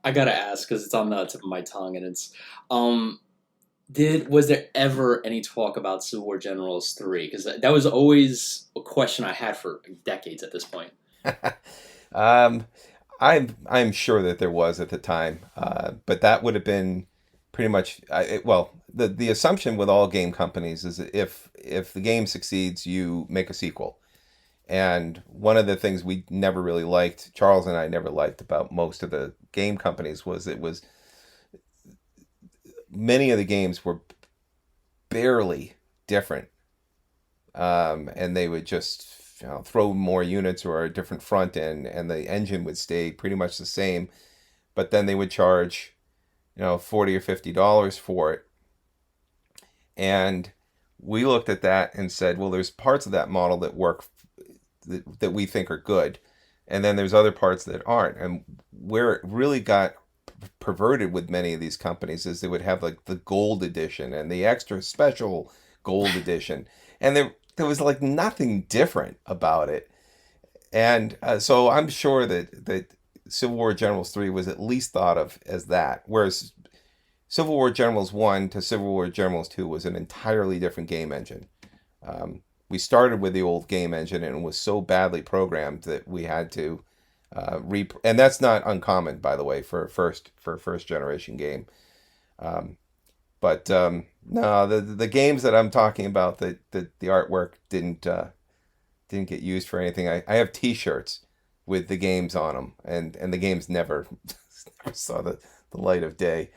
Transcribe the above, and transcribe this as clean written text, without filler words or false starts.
I gotta ask because it's on the tip of my tongue, and it's um. Was there ever any talk about Civil War Generals 3? Because that was always a question I had for decades at this point. um, I'm sure that there was at the time, but that would have been pretty much well. The assumption with all game companies is that if the game succeeds, you make a sequel. And one of the things we never really liked, Charles and I never liked about most of the game companies, was it was many of the games were barely different, and they would just throw more units or a different front end, and the engine would stay pretty much the same. But then they would charge, $40 or $50 for it, and we looked at that and said, well, there's parts of that model that work that we think are good, and then there's other parts that aren't. And where it really got perverted with many of these companies is they would have like the gold edition and the extra special gold edition, and there was like nothing different about it. And so I'm sure that Civil War Generals 3 was at least thought of as that, whereas Civil War Generals 1 to Civil War Generals 2 was an entirely different game engine. We started with the old game engine, and it was so badly programmed that we had to and that's not uncommon, by the way, for a first generation game. Um, but no, the games that I'm talking about, that the artwork didn't get used for anything. I have T-shirts with the games on them, and the games never never saw the light of day.